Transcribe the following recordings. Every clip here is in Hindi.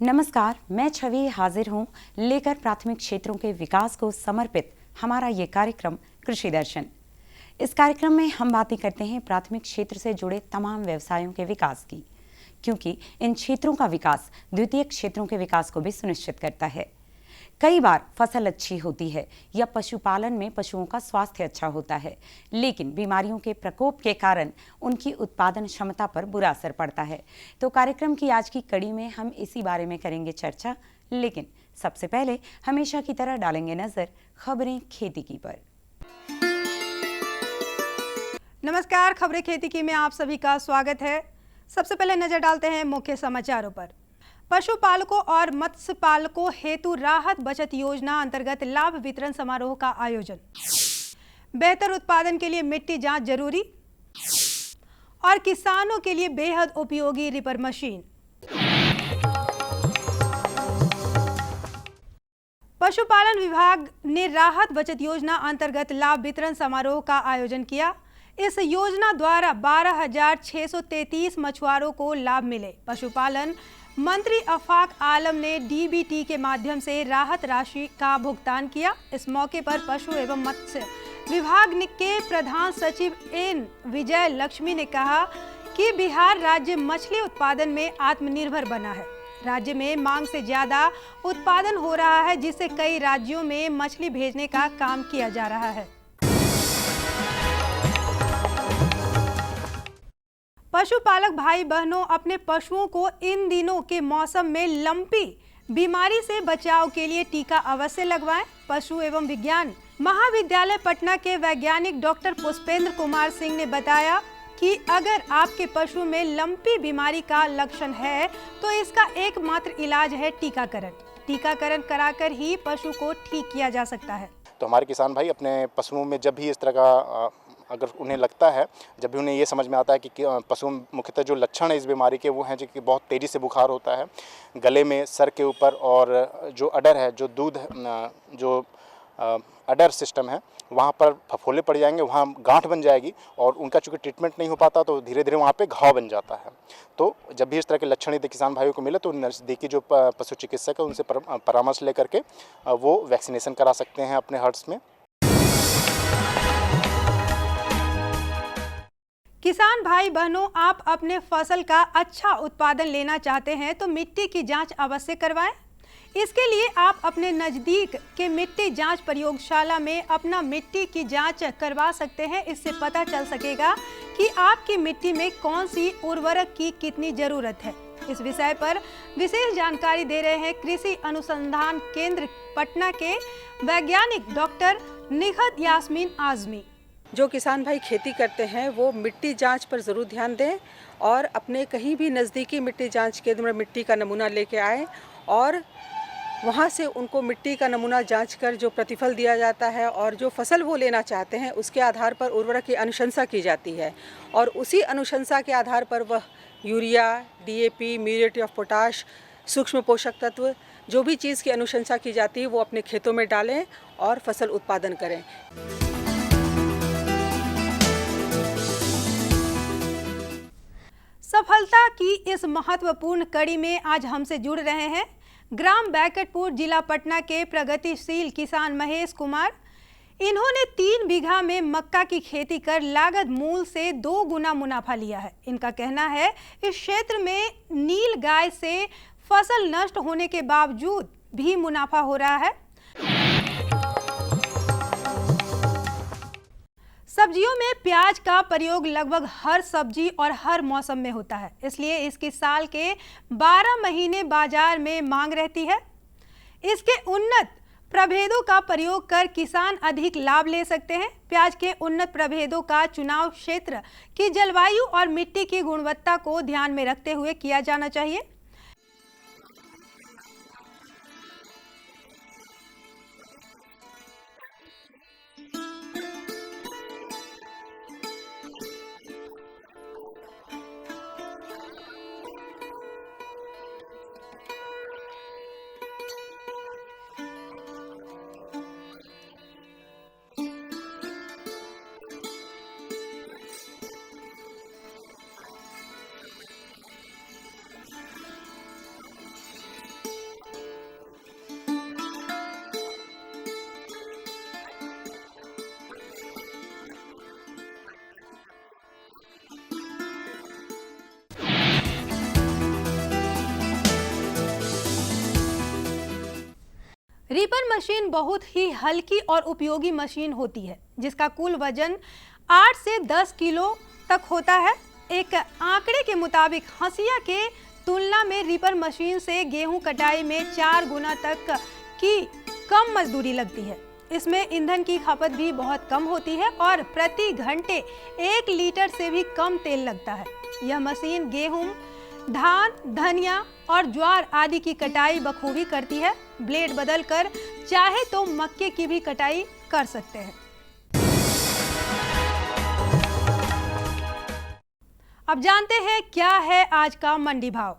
नमस्कार, मैं छवि हाजिर हूँ लेकर प्राथमिक क्षेत्रों के विकास को समर्पित हमारा ये कार्यक्रम कृषि दर्शन। इस कार्यक्रम में हम बातें करते हैं प्राथमिक क्षेत्र से जुड़े तमाम व्यवसायों के विकास की, क्योंकि इन क्षेत्रों का विकास द्वितीयक क्षेत्रों के विकास को भी सुनिश्चित करता है। कई बार फसल अच्छी होती है या पशुपालन में पशुओं का स्वास्थ्य अच्छा होता है, लेकिन बीमारियों के प्रकोप के कारण उनकी उत्पादन क्षमता पर बुरा असर पड़ता है। तो कार्यक्रम की आज की कड़ी में हम इसी बारे में करेंगे चर्चा, लेकिन सबसे पहले हमेशा की तरह डालेंगे नजर खबरें खेती की पर। नमस्कार, खबरें खेती की में आप सभी का स्वागत है। सबसे पहले नजर डालते हैं मुख्य समाचारों पर। पशुपालकों और मत्स्य पालकों हेतु राहत बचत योजना अंतर्गत लाभ वितरण समारोह का आयोजन। बेहतर उत्पादन के लिए मिट्टी जांच जरूरी और किसानों के लिए बेहद उपयोगी रिपर मशीन। पशुपालन विभाग ने राहत बचत योजना अंतर्गत लाभ वितरण समारोह का आयोजन किया। इस योजना द्वारा 12,633 मछुआरों को लाभ मिले। पशुपालन मंत्री अफाक आलम ने डीबीटी के माध्यम से राहत राशि का भुगतान किया। इस मौके पर पशु एवं मत्स्य विभाग के प्रधान सचिव एन विजय लक्ष्मी ने कहा कि बिहार राज्य मछली उत्पादन में आत्मनिर्भर बना है। राज्य में मांग से ज्यादा उत्पादन हो रहा है, जिससे कई राज्यों में मछली भेजने का काम किया जा रहा है। पशुपालक भाई बहनों, अपने पशुओं को इन दिनों के मौसम में लंपी बीमारी से बचाव के लिए टीका अवश्य लगवाएं। पशु एवं विज्ञान महाविद्यालय पटना के वैज्ञानिक डॉक्टर पुष्पेंद्र कुमार सिंह ने बताया कि अगर आपके पशु में लंपी बीमारी का लक्षण है तो इसका एकमात्र इलाज है टीकाकरण। टीकाकरण कराकर ही पशु को ठीक किया जा सकता है। तो हमारे किसान भाई अपने पशुओं में जब भी इस तरह का अगर उन्हें लगता है, जब भी उन्हें ये समझ में आता है कि पशु मुख्यतः जो लक्षण है इस बीमारी के वो हैं कि बहुत तेज़ी से बुखार होता है, गले में, सर के ऊपर, और जो अडर है, जो दूध जो अडर सिस्टम है वहाँ पर फफोले पड़ जाएंगे, वहाँ गांठ बन जाएगी और उनका चूँकि ट्रीटमेंट नहीं हो पाता तो धीरे धीरे वहाँ पे घाव बन जाता है। तो जब भी इस तरह के लक्षण यदि किसान भाइयों को मिले तो नज़दीकी जो पशु चिकित्सक है उनसे परामर्श लेकर के वो वैक्सीनेशन करा सकते हैं अपने हर्ट्स में। किसान भाई बहनों, आप अपने फसल का अच्छा उत्पादन लेना चाहते हैं तो मिट्टी की जांच अवश्य करवाएं। इसके लिए आप अपने नज़दीक के मिट्टी जांच प्रयोगशाला में अपना मिट्टी की जांच करवा सकते हैं। इससे पता चल सकेगा कि आपकी मिट्टी में कौन सी उर्वरक की कितनी ज़रूरत है। इस विषय पर विशेष जानकारी दे रहे हैं कृषि अनुसंधान केंद्र पटना के वैज्ञानिक डॉक्टर निखत यास्मीन आजमी। जो किसान भाई खेती करते हैं वो मिट्टी जांच पर ज़रूर ध्यान दें और अपने कहीं भी नज़दीकी मिट्टी जांच केंद्र में मिट्टी का नमूना लेके आए और वहाँ से उनको मिट्टी का नमूना जांच कर जो प्रतिफल दिया जाता है और जो फसल वो लेना चाहते हैं उसके आधार पर उर्वरक की अनुशंसा की जाती है और उसी अनुशंसा के आधार पर वह urea, DAP, muriate of potash, सूक्ष्म पोषक तत्व, जो भी चीज़ की अनुशंसा की जाती है वो अपने खेतों में डालें और फसल उत्पादन करें। सफलता की इस महत्वपूर्ण कड़ी में आज हमसे जुड़ रहे हैं ग्राम बैकटपुर, जिला पटना के प्रगतिशील किसान महेश कुमार। इन्होंने 3 बीघा में मक्का की खेती कर लागत मूल से 2 गुना मुनाफा लिया है। इनका कहना है इस क्षेत्र में नील गाय से फसल नष्ट होने के बावजूद भी मुनाफा हो रहा है। सब्जियों में प्याज का प्रयोग लगभग हर सब्जी और हर मौसम में होता है, इसलिए इसकी साल के 12 महीने बाजार में मांग रहती है। इसके उन्नत प्रभेदों का प्रयोग कर किसान अधिक लाभ ले सकते हैं। प्याज के उन्नत प्रभेदों का चुनाव क्षेत्र की जलवायु और मिट्टी की गुणवत्ता को ध्यान में रखते हुए किया जाना चाहिए। रीपर मशीन बहुत ही हल्की और उपयोगी मशीन होती है जिसका कुल वजन 8 से 10 किलो तक होता है। एक आंकड़े के मुताबिक हंसिया के तुलना में रीपर मशीन से गेहूं कटाई में 4 गुना तक की कम मजदूरी लगती है। इसमें ईंधन की खपत भी बहुत कम होती है और प्रति घंटे 1 लीटर से भी कम तेल लगता है। यह मशीन गेहूं, धान, धनिया और ज्वार आदि की कटाई बखूबी करती है। ब्लेड बदलकर चाहे तो मक्के की भी कटाई कर सकते हैं। अब जानते हैं क्या है आज का मंडी भाव।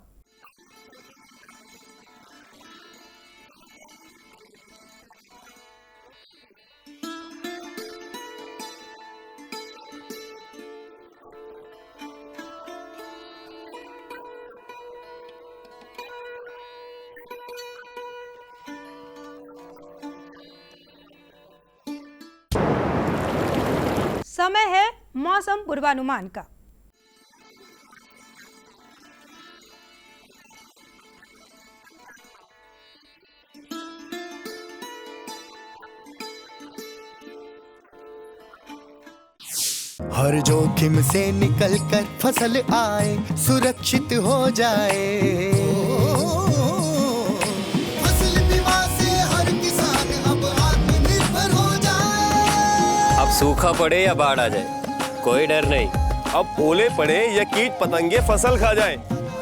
समय है मौसम पूर्वानुमान का। हर जोखिम से निकल कर फसल आए, सुरक्षित हो जाए। फसल बीमा से हर किसान अब आत्मनिर्भर हो जाए। अब सूखा पड़े या बाढ़ आ जाए कोई डर नहीं। अब ओले पड़े या कीट पतंगे फसल खा जाए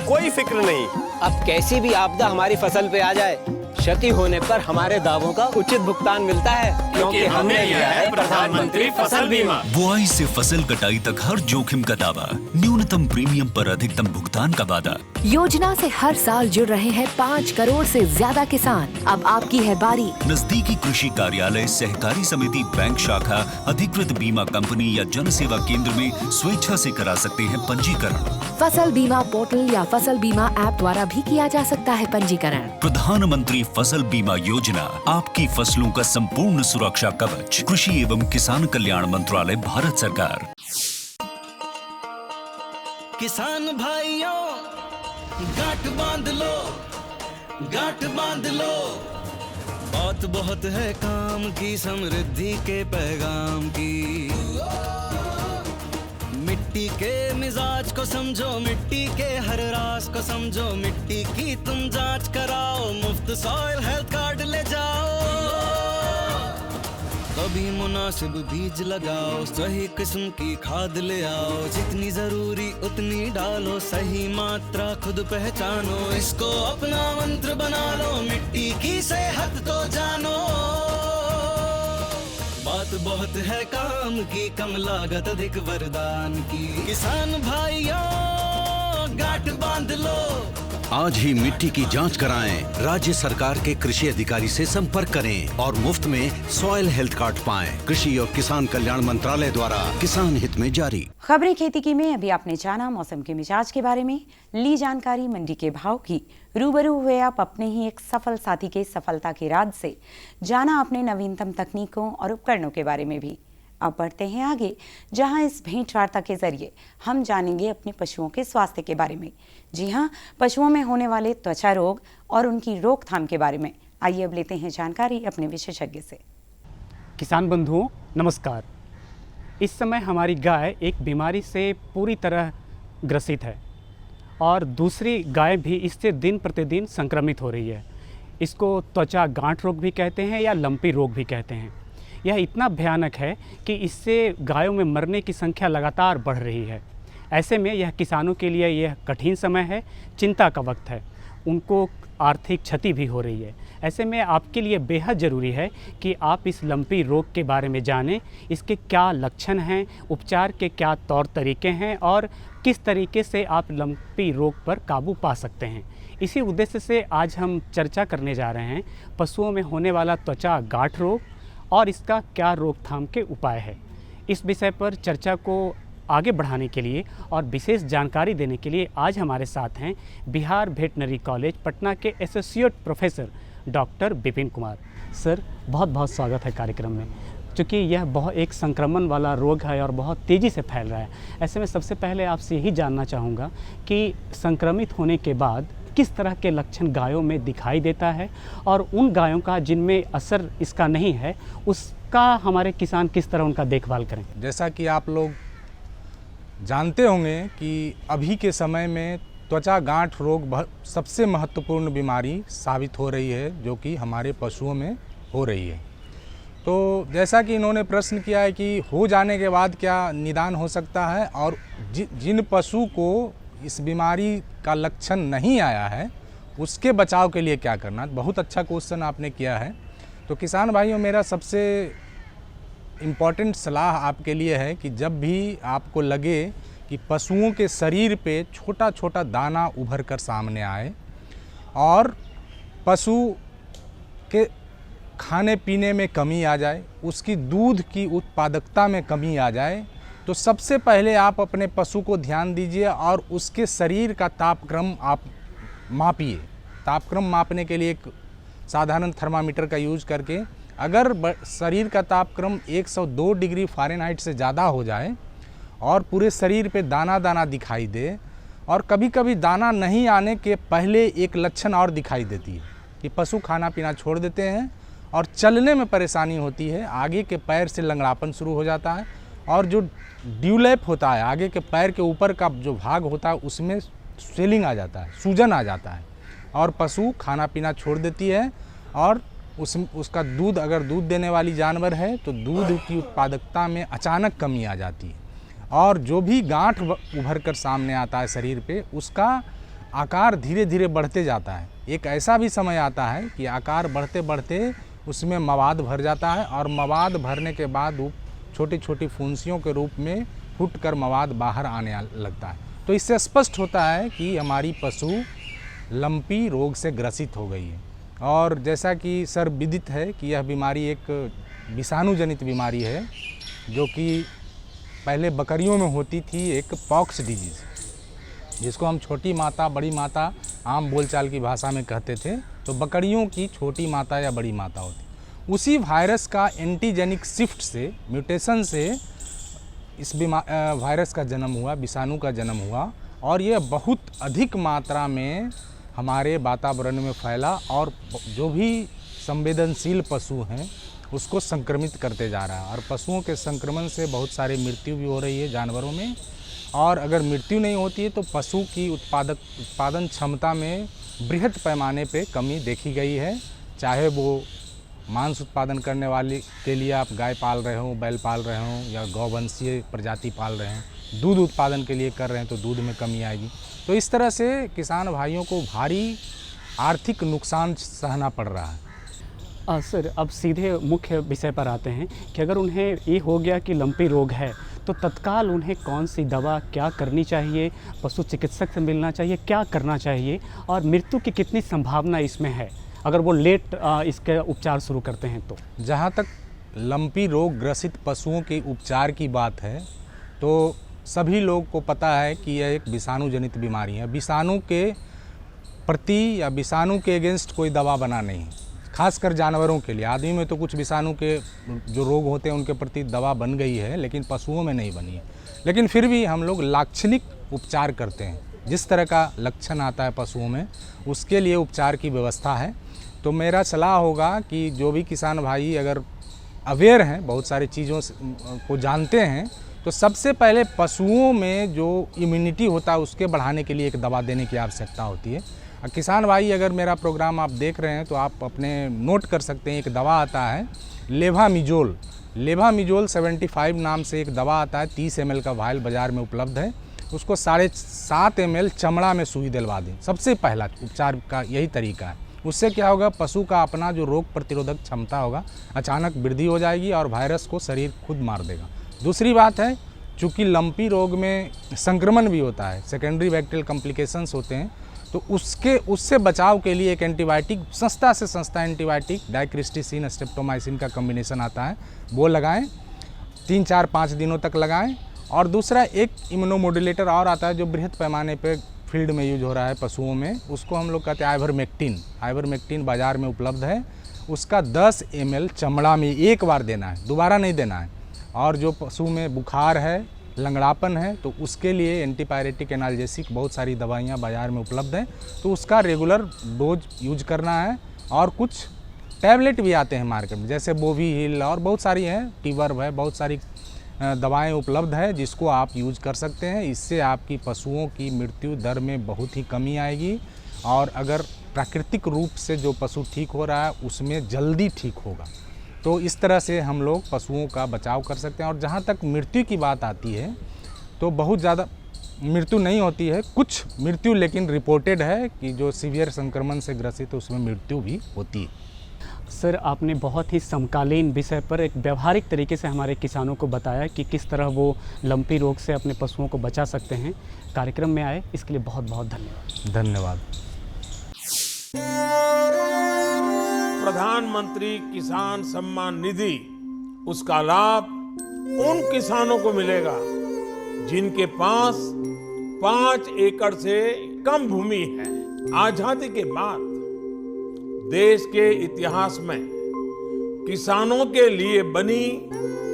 कोई फिक्र नहीं। अब कैसी भी आपदा हमारी फसल पे आ जाए, क्षति होने पर हमारे दावों का उचित भुगतान मिलता है क्योंकि हमने लिया है प्रधानमंत्री फसल बीमा। बुआई से फसल कटाई तक हर जोखिम का दावा, न्यूनतम प्रीमियम पर अधिकतम भुगतान का वादा। योजना से हर साल जुड़ रहे हैं 5 करोड़ से ज्यादा किसान। अब आपकी है बारी। नजदीकी कृषि कार्यालय, सहकारी समिति, बैंक शाखा, अधिकृत बीमा कंपनी या जन सेवा केंद्र में स्वेच्छा से करा सकते हैं पंजीकरण। फसल बीमा पोर्टल या फसल बीमा ऐप द्वारा भी किया जा सकता है पंजीकरण। प्रधानमंत्री फसल बीमा योजना, आपकी फसलों का संपूर्ण सुरक्षा कवच। कृषि एवं किसान कल्याण मंत्रालय, भारत सरकार। किसान भाइयों गांठ बांध लो, गांठ बांध लो। बात बहुत है काम की, समृद्धि के पैगाम की। मिट्टी के मिजाज को समझो, मिट्टी के हर राज को समझो। मिट्टी की तुम जांच कराओ, मुफ्त सॉइल हेल्थ कार्ड ले जाओ। कभी मुनासिब बीज लगाओ, सही किस्म की खाद ले आओ। जितनी जरूरी उतनी डालो, सही मात्रा खुद पहचानो। इसको अपना मंत्र बना लो, मिट्टी की सेहत तो जानो। बात बहुत है काम की, कम लागत अधिक वरदान की। किसान भाइयों गांठ बांध लो। आज ही मिट्टी की जांच कराएं, राज्य सरकार के कृषि अधिकारी से संपर्क करें और मुफ्त में सॉइल हेल्थ कार्ड पाएं। कृषि और किसान कल्याण मंत्रालय द्वारा किसान हित में जारी। खबरें खेती की में अभी आपने जाना मौसम के मिजाज के बारे में, ली जानकारी मंडी के भाव की। रूबरू हुए आप अपने ही एक सफल साथी के सफलता के राज से, जाना अपने नवीनतम तकनीकों और उपकरणों के बारे में भी। अब बढ़ते हैं आगे, जहां इस भेंट वार्ता के जरिए हम जानेंगे अपने पशुओं के स्वास्थ्य के बारे में। जी हां, पशुओं में होने वाले त्वचा रोग और उनकी रोकथाम के बारे में। आइए अब लेते हैं जानकारी अपने विशेषज्ञ से। किसान बंधुओं नमस्कार। इस समय हमारी गाय एक बीमारी से पूरी तरह ग्रसित है और दूसरी गाय भी इससे दिन प्रतिदिन संक्रमित हो रही है। इसको त्वचा गांठ रोग भी कहते हैं या लंपी रोग भी कहते हैं। यह इतना भयानक है कि इससे गायों में मरने की संख्या लगातार बढ़ रही है। ऐसे में यह किसानों के लिए यह कठिन समय है, चिंता का वक्त है। उनको आर्थिक क्षति भी हो रही है। ऐसे में आपके लिए बेहद ज़रूरी है कि आप इस लंपी रोग के बारे में जानें, इसके क्या लक्षण हैं, उपचार के क्या तौर तरीके हैं और किस तरीके से आप लंपी रोग पर काबू पा सकते हैं। इसी उद्देश्य से आज हम चर्चा करने जा रहे हैं पशुओं में होने वाला त्वचा गांठ रोग और इसका क्या रोकथाम के उपाय है। इस विषय पर चर्चा को आगे बढ़ाने के लिए और विशेष जानकारी देने के लिए आज हमारे साथ हैं बिहार वेटनरी कॉलेज पटना के associate professor doctor Vipin Kumar. Sir बहुत बहुत स्वागत है कार्यक्रम में। चूँकि यह बहुत एक संक्रमण वाला रोग है और बहुत तेज़ी से फैल रहा है, ऐसे में सबसे पहले आपसे यही जानना चाहूँगा कि संक्रमित होने के बाद किस तरह के लक्षण गायों में दिखाई देता है और उन गायों का जिनमें असर इसका नहीं है उसका हमारे किसान किस तरह उनका देखभाल करें। जैसा कि आप लोग जानते होंगे कि अभी के समय में त्वचा गांठ रोग सबसे महत्वपूर्ण बीमारी साबित हो रही है, जो कि हमारे पशुओं में हो रही है। तो जैसा कि इन्होंने प्रश्न किया है कि हो जाने के बाद क्या निदान हो सकता है और जिन पशु को इस बीमारी का लक्षण नहीं आया है उसके बचाव के लिए क्या करना। बहुत अच्छा क्वेश्चन आपने किया है। तो किसान भाइयों, मेरा सबसे इम्पॉर्टेंट सलाह आपके लिए है कि जब भी आपको लगे कि पशुओं के शरीर पे छोटा छोटा दाना उभर कर सामने आए और पशु के खाने पीने में कमी आ जाए, उसकी दूध की उत्पादकता में कमी आ जाए, तो सबसे पहले आप अपने पशु को ध्यान दीजिए और उसके शरीर का तापक्रम आप मापिए। तापक्रम मापने के लिए एक साधारण थर्मामीटर का यूज करके अगर शरीर का तापक्रम 102 डिग्री फ़ारेनहाइट से ज़्यादा हो जाए और पूरे शरीर पे दाना दाना दिखाई दे, और कभी कभी दाना नहीं आने के पहले एक लक्षण और दिखाई देती है कि पशु खाना पीना छोड़ देते हैं और चलने में परेशानी होती है, आगे के पैर से लंगड़ापन शुरू हो जाता है और जो ड्यूलैप होता है, आगे के पैर के ऊपर का जो भाग होता है उसमें स्वेलिंग आ जाता है, सूजन आ जाता है और पशु खाना पीना छोड़ देती है और उसका दूध, अगर दूध देने वाली जानवर है तो दूध की उत्पादकता में अचानक कमी आ जाती है और जो भी गांठ उभर कर सामने आता है शरीर पे, उसका आकार धीरे धीरे बढ़ते जाता है। एक ऐसा भी समय आता है कि आकार बढ़ते बढ़ते उसमें मवाद भर जाता है और मवाद भरने के बाद वो छोटी छोटी फुंसियों के रूप में फूट कर मवाद बाहर आने लगता है। तो इससे स्पष्ट होता है कि हमारी पशु लंपी रोग से ग्रसित हो गई है। और जैसा कि सर विदित है कि यह बीमारी एक विषाणु जनित बीमारी है, जो कि पहले बकरियों में होती थी, एक पॉक्स डिजीज़, जिसको हम छोटी माता बड़ी माता आम बोलचाल की भाषा में कहते थे। तो बकरियों की छोटी माता या बड़ी माता होती। उसी वायरस का एंटीजेनिक शिफ्ट से, म्यूटेशन से इस वायरस का जन्म हुआ, विषाणु का जन्म हुआ और यह बहुत अधिक मात्रा में हमारे वातावरण में फैला और जो भी संवेदनशील पशु हैं उसको संक्रमित करते जा रहा है। और पशुओं के संक्रमण से बहुत सारी मृत्यु भी हो रही है जानवरों में, और अगर मृत्यु नहीं होती है तो पशु की उत्पादन क्षमता में बृहद पैमाने पे कमी देखी गई है। चाहे वो मांस उत्पादन करने वाले के लिए आप गाय पाल रहे हो, बैल पाल रहे हो या गौवंशीय प्रजाति पाल रहे हैं, दूध उत्पादन के लिए कर रहे हैं तो दूध में कमी आएगी। तो इस तरह से किसान भाइयों को भारी आर्थिक नुकसान सहना पड़ रहा है। सर, अब सीधे मुख्य विषय पर आते हैं कि अगर उन्हें ये हो गया कि लंपी रोग है तो तत्काल उन्हें कौन सी दवा क्या करनी चाहिए, पशु चिकित्सक से मिलना चाहिए, क्या करना चाहिए और मृत्यु की कितनी संभावना इसमें है अगर वो लेट इसके उपचार शुरू करते हैं तो? जहाँ तक लंपी रोग ग्रसित पशुओं के उपचार की बात है तो सभी लोग को पता है कि यह एक विषाणु जनित बीमारी है। विषाणु के प्रति या विषाणु के अगेंस्ट कोई दवा बना नहीं है, खासकर जानवरों के लिए। आदमी में तो कुछ विषाणु के जो रोग होते हैं उनके प्रति दवा बन गई है, लेकिन पशुओं में नहीं बनी है। लेकिन फिर भी हम लोग लाक्षणिक उपचार करते हैं। जिस तरह का लक्षण आता है पशुओं में उसके लिए उपचार की व्यवस्था है। तो मेरा सलाह होगा कि जो भी किसान भाई अगर अवेयर हैं, बहुत सारी चीज़ों को जानते हैं, तो सबसे पहले पशुओं में जो इम्यूनिटी होता है उसके बढ़ाने के लिए एक दवा देने की आवश्यकता होती है। किसान भाई अगर मेरा प्रोग्राम आप देख रहे हैं तो आप अपने नोट कर सकते हैं, एक दवा आता है लेवामिजोल। लेवामिजोल 75 नाम से एक दवा आता है, 30 ml का वायल बाज़ार में उपलब्ध है। उसको 7.5 ml चमड़ा में सुई दिलवा दें। सबसे पहला उपचार का यही तरीका है। उससे क्या होगा, पशु का अपना जो रोग प्रतिरोधक क्षमता होगा अचानक वृद्धि हो जाएगी और वायरस को शरीर खुद मार देगा। दूसरी बात है, चूँकि लंपी रोग में संक्रमण भी होता है, सेकेंडरी बैक्टीरियल कॉम्प्लिकेशंस होते हैं, तो उससे बचाव के लिए एक एंटीबायोटिक, सस्ता से सस्ता एंटीबायोटिक डाइक्रिस्टीसिन स्ट्रेप्टोमाइसिन का कॉम्बिनेशन आता है, वो लगाएं, 3, 4, 5 दिनों तक लगाएं। और दूसरा एक इम्यूनोमोडुलेटर और आता है जो बृहद पैमाने पे फील्ड में यूज हो रहा है पशुओं में, उसको हम लोग कहते हैं आइवरमेक्टिन। आइवरमेक्टिन बाज़ार में उपलब्ध है। उसका 10 ml चमड़ा में एक बार देना है, दोबारा नहीं देना है। और जो पशु में बुखार है, लंगड़ापन है तो उसके लिए एंटीपायरेटिक एनाल्जेसिक बहुत सारी दवाइयाँ बाज़ार में उपलब्ध हैं, तो उसका रेगुलर डोज यूज करना है। और कुछ टैबलेट भी आते हैं मार्केट में, जैसे बोवीहिल और बहुत सारी हैं, टीवर्ब है, बहुत सारी दवाएं उपलब्ध है जिसको आप यूज कर सकते हैं। इससे आपकी पशुओं की मृत्यु दर में बहुत ही कमी आएगी और अगर प्राकृतिक रूप से जो पशु ठीक हो रहा है उसमें जल्दी ठीक होगा। तो इस तरह से हम लोग पशुओं का बचाव कर सकते हैं। और जहाँ तक मृत्यु की बात आती है तो बहुत ज़्यादा मृत्यु नहीं होती है, कुछ मृत्यु लेकिन रिपोर्टेड है कि जो सीवियर संक्रमण से ग्रसित है उसमें मृत्यु भी होती है। सर, आपने बहुत ही समकालीन विषय पर एक व्यवहारिक तरीके से हमारे किसानों को बताया कि किस तरह वो लंपी रोग से अपने पशुओं को बचा सकते हैं। कार्यक्रम में आए इसके लिए बहुत बहुत धन्यवाद। धन्यवाद। प्रधानमंत्री किसान सम्मान निधि, उसका लाभ उन किसानों को मिलेगा जिनके पास 5 एकड़ से कम भूमि है। आजादी के बाद देश के इतिहास में किसानों के लिए बनी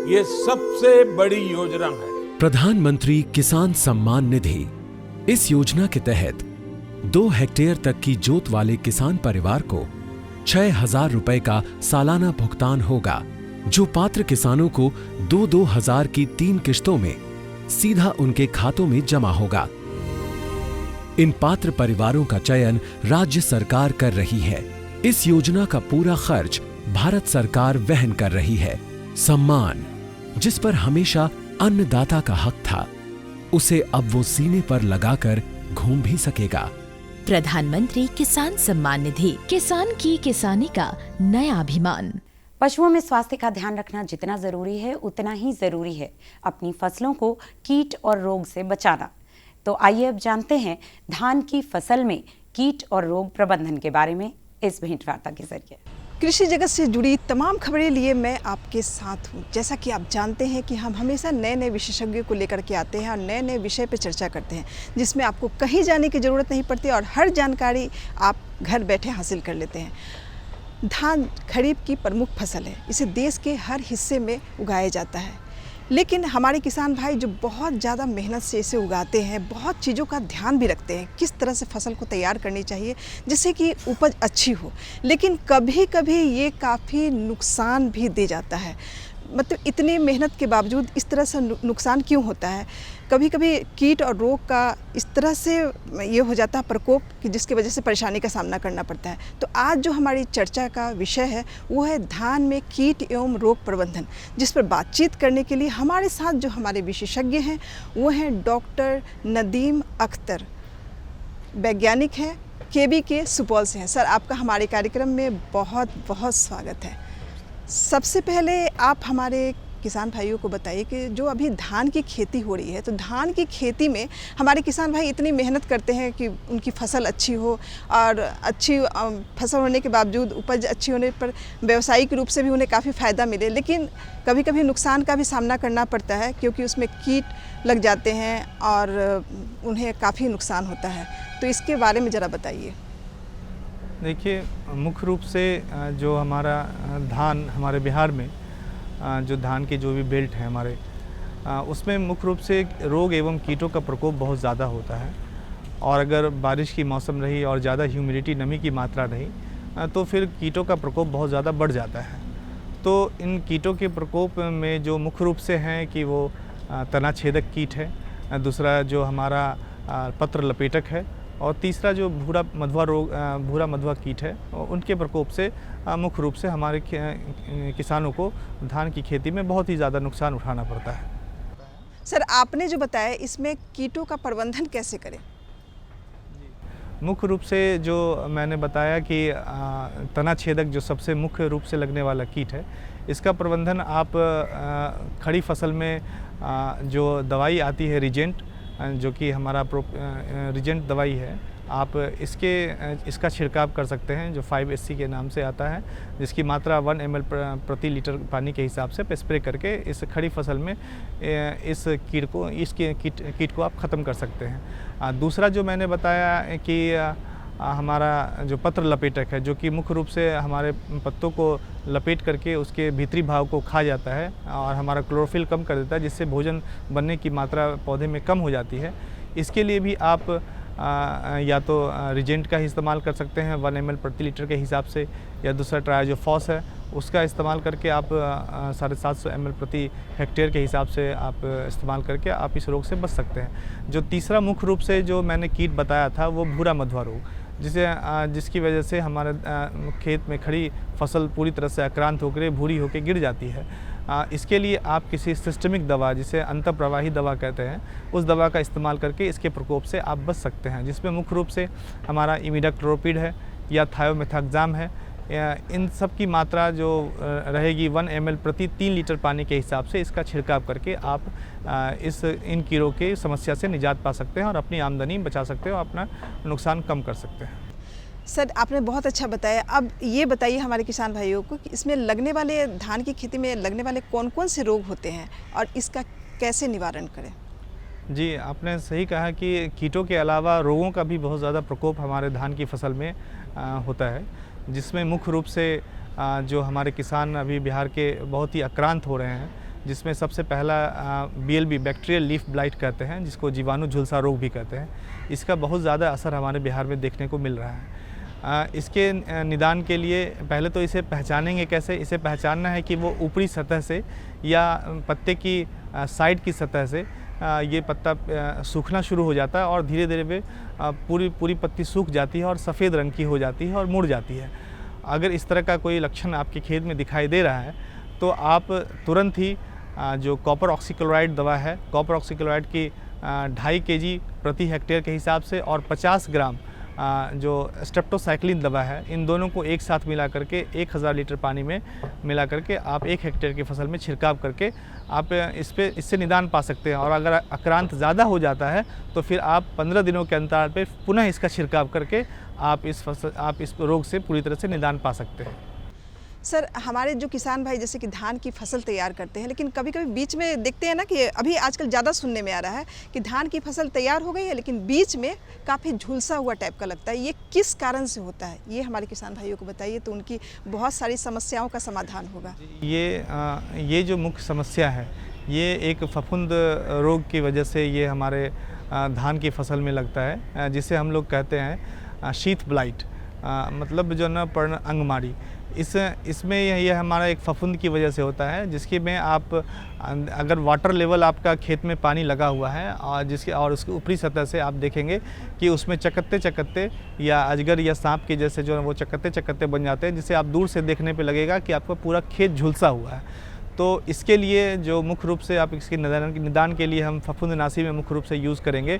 ये सबसे बड़ी योजना है प्रधानमंत्री किसान सम्मान निधि। इस योजना के तहत 2 हेक्टेयर तक की जोत वाले किसान परिवार को 6,000 रुपए का सालाना भुगतान होगा, जो पात्र किसानों को 2-2 हजार की 3 किश्तों में सीधा उनके खातों में जमा होगा। इन पात्र परिवारों का चयन राज्य सरकार कर रही है। इस योजना का पूरा खर्च भारत सरकार वहन कर रही है। सम्मान, जिस पर हमेशा अन्नदाता का हक था, उसे अब वो सीने पर लगाकर घूम भी सकेगा। प्रधानमंत्री किसान सम्मान निधि, किसान की किसानी का नया अभिमान। पशुओं में स्वास्थ्य का ध्यान रखना जितना जरूरी है उतना ही जरूरी है अपनी फसलों को कीट और रोग से बचाना। तो आइए अब जानते हैं धान की फसल में कीट और रोग प्रबंधन के बारे में इस भेंटवार्ता के जरिए। कृषि जगत से जुड़ी तमाम खबरें लिए मैं आपके साथ हूँ। जैसा कि आप जानते हैं कि हम हमेशा नए नए विशेषज्ञों को लेकर के आते हैं और नए नए विषय पर चर्चा करते हैं, जिसमें आपको कहीं जाने की ज़रूरत नहीं पड़ती और हर जानकारी आप घर बैठे हासिल कर लेते हैं। धान खरीफ की प्रमुख फसल है, इसे देश के हर हिस्से में उगाया जाता है, लेकिन हमारे किसान भाई जो बहुत ज़्यादा मेहनत से इसे उगाते हैं, बहुत चीज़ों का ध्यान भी रखते हैं किस तरह से फसल को तैयार करनी चाहिए जिससे कि उपज अच्छी हो, लेकिन कभी कभी ये काफ़ी नुकसान भी दे जाता है। मतलब इतनी मेहनत के बावजूद इस तरह से नुकसान क्यों होता है? कभी कभी कीट और रोग का इस तरह से ये हो जाता है प्रकोप कि जिसकी वजह से परेशानी का सामना करना पड़ता है। तो आज जो हमारी चर्चा का विषय है वो है धान में कीट एवं रोग प्रबंधन, जिस पर बातचीत करने के लिए हमारे साथ जो हमारे विशेषज्ञ हैं वो हैं डॉक्टर नदीम अख्तर, वैज्ञानिक हैं, KBK सुपौल से हैं। सर, आपका हमारे कार्यक्रम में बहुत बहुत स्वागत है। सबसे पहले आप हमारे किसान भाइयों को बताइए कि जो अभी धान की खेती हो रही है, तो धान की खेती में हमारे किसान भाई इतनी मेहनत करते हैं कि उनकी फसल अच्छी हो और अच्छी फसल होने के बावजूद उपज अच्छी होने पर व्यावसायिक रूप से भी उन्हें काफ़ी फ़ायदा मिले, लेकिन कभी कभी नुकसान का भी सामना करना पड़ता है क्योंकि उसमें कीट लग जाते हैं और उन्हें काफ़ी नुकसान होता है। तो इसके बारे में ज़रा बताइए। देखिए, मुख्य रूप से जो हमारा धान हमारे बिहार में जो धान की जो भी बेल्ट है हमारे, उसमें मुख्य रूप से रोग एवं कीटों का प्रकोप बहुत ज़्यादा होता है। और अगर बारिश की मौसम रही और ज़्यादा ह्यूमिडिटी नमी की मात्रा रही तो फिर कीटों का प्रकोप बहुत ज़्यादा बढ़ जाता है। तो इन कीटों के प्रकोप में जो मुख्य रूप से हैं कि वो तना छेदक कीट है, दूसरा जो हमारा पत्र लपेटक है, और तीसरा जो भूरा मधुआ कीट है, उनके प्रकोप से मुख्य रूप से हमारे किसानों को धान की खेती में बहुत ही ज़्यादा नुकसान उठाना पड़ता है। सर, आपने जो बताया इसमें कीटों का प्रबंधन कैसे करें? मुख्य रूप से जो मैंने बताया कि तना छेदक जो सबसे मुख्य रूप से लगने वाला कीट है, इसका प्रबंधन आप खड़ी फसल में जो दवाई आती है रिजेंट, जो कि हमारा रिजेंट दवाई है, आप इसका छिड़काव कर सकते हैं, जो 5SC के नाम से आता है, जिसकी मात्रा 1 ml प्रति लीटर पानी के हिसाब से स्प्रे करके इस खड़ी फसल में इस कीट को आप ख़त्म कर सकते हैं। दूसरा जो मैंने बताया कि हमारा जो पत्र लपेटक है, जो कि मुख्य रूप से हमारे पत्तों को लपेट करके उसके भीतरी भाग को खा जाता है और हमारा क्लोरोफिल कम कर देता है, जिससे भोजन बनने की मात्रा पौधे में कम हो जाती है। इसके लिए भी आप या तो रिजेंट का इस्तेमाल कर सकते हैं 1 ml प्रति लीटर के हिसाब से, या दूसरा ट्रायोजोफॉस है उसका इस्तेमाल करके आप 750 ml प्रति हेक्टेयर के हिसाब से आप इस्तेमाल करके आप इस रोग से बच सकते हैं। जो तीसरा मुख्य रूप से जो मैंने कीट बताया था वो भूरा मधुआ रोग, जिसकी वजह से हमारे खेत में खड़ी फसल पूरी तरह से आक्रांत होकर भूरी होकर गिर जाती है। इसके लिए आप किसी सिस्टमिक दवा, जिसे अंतःप्रवाही दवा कहते हैं, उस दवा का इस्तेमाल करके इसके प्रकोप से आप बच सकते हैं, जिसमें मुख्य रूप से हमारा इमिडाक्लोपिड है या थायोमेथाक्साम है। इन सब की मात्रा जो रहेगी 1 ml प्रति 3 लीटर पानी के हिसाब से इसका छिड़काव करके आप इन कीड़ों की समस्या से निजात पा सकते हैं और अपनी आमदनी बचा सकते हैं और अपना नुकसान कम कर सकते हैं। सर, आपने बहुत अच्छा बताया। अब ये बताइए हमारे किसान भाइयों को कि इसमें लगने वाले, धान की खेती में लगने वाले कौन कौन से रोग होते हैं और इसका कैसे निवारण करें? जी, आपने सही कहा कि कीटों के अलावा रोगों का भी बहुत ज़्यादा प्रकोप हमारे धान की फसल में होता है, जिसमें मुख्य रूप से जो हमारे किसान अभी बिहार के बहुत ही आक्रांत हो रहे हैं, जिसमें सबसे पहला BLB बैक्टीरियल लीफ ब्लाइट कहते हैं, जिसको जीवाणु झुलसा रोग भी कहते हैं। इसका बहुत ज़्यादा असर हमारे बिहार में देखने को मिल रहा है। इसके निदान के लिए पहले तो इसे पहचानेंगे कैसे? इसे पहचानना है कि वो ऊपरी सतह से या पत्ते की साइड की सतह से ये पत्ता सूखना शुरू हो जाता है और धीरे धीरे वे पूरी पत्ती सूख जाती है और सफ़ेद रंग की हो जाती है और मुड़ जाती है। अगर इस तरह का कोई लक्षण आपके खेत में दिखाई दे रहा है तो आप तुरंत ही जो कॉपर ऑक्सीक्लोराइड दवा है, कॉपर ऑक्सीक्लोराइड की 2.5 kg प्रति हेक्टेयर के हिसाब से और 50 ग्राम जो स्ट्रेप्टोसाइक्लिन दवा है, इन दोनों को एक साथ मिला करके 1000 लीटर पानी में मिला करके आप 1 हेक्टेयर की फसल में छिड़काव करके आप इससे निदान पा सकते हैं। और अगर आक्रांत ज़्यादा हो जाता है तो फिर आप 15 दिनों के अंतराल पे पुनः इसका छिड़काव करके आप इस रोग से पूरी तरह से निदान पा सकते हैं। सर, हमारे जो किसान भाई जैसे कि धान की फसल तैयार करते हैं, लेकिन कभी कभी बीच में देखते हैं ना कि अभी आजकल ज़्यादा सुनने में आ रहा है कि धान की फसल तैयार हो गई है लेकिन बीच में काफ़ी झुलसा हुआ टाइप का लगता है। ये किस कारण से होता है, ये हमारे किसान भाइयों को बताइए तो उनकी बहुत सारी समस्याओं का समाधान होगा। ये जो मुख्य समस्या है, ये एक फफूंद रोग की वजह से ये हमारे धान की फसल में लगता है, जिसे हम लोग कहते हैं शीथ ब्लाइट, मतलब जो न पर्ण अंगमारी। इसमें यह हमारा एक फफूंद की वजह से होता है, जिसके में आप अगर वाटर लेवल आपका खेत में पानी लगा हुआ है और उसकी ऊपरी सतह से आप देखेंगे कि उसमें चकत्ते या अजगर या सांप के जैसे जो है वो चकत्ते बन जाते हैं, जिसे आप दूर से देखने पे लगेगा कि आपका पूरा खेत झुलसा हुआ है। तो इसके लिए जो मुख्य रूप से आप इसके निदान के लिए हम फफूंदनाशी में मुख्य रूप से यूज़ करेंगे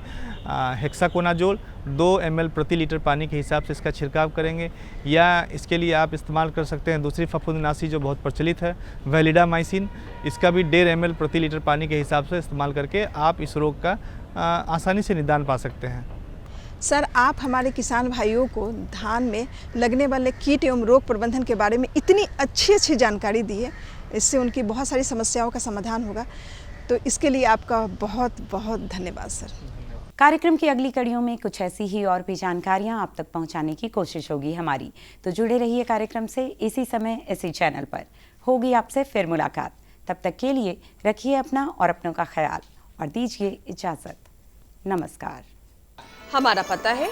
हेक्साकोनाजोल 2 ml प्रति लीटर पानी के हिसाब से इसका छिड़काव करेंगे, या इसके लिए आप इस्तेमाल कर सकते हैं दूसरी फफूंदनाशी जो बहुत प्रचलित है वैलिडामाइसिन। इसका भी 1.5 ml प्रति लीटर पानी के हिसाब से इस्तेमाल करके आप इस रोग का आसानी से निदान पा सकते हैं। सर, आप हमारे किसान भाइयों को धान में लगने वाले कीट एवं रोग प्रबंधन के बारे में इतनी अच्छी जानकारी दी है, इससे उनकी बहुत सारी समस्याओं का समाधान होगा, तो इसके लिए आपका बहुत बहुत धन्यवाद सर। कार्यक्रम की अगली कड़ियों में कुछ ऐसी ही और भी जानकारियां आप तक पहुंचाने की कोशिश होगी हमारी, तो जुड़े रहिए कार्यक्रम से इसी समय इसी चैनल पर। होगी आपसे फिर मुलाकात, तब तक के लिए रखिए अपना और अपनों का ख्याल और दीजिए इजाज़त। नमस्कार। हमारा पता है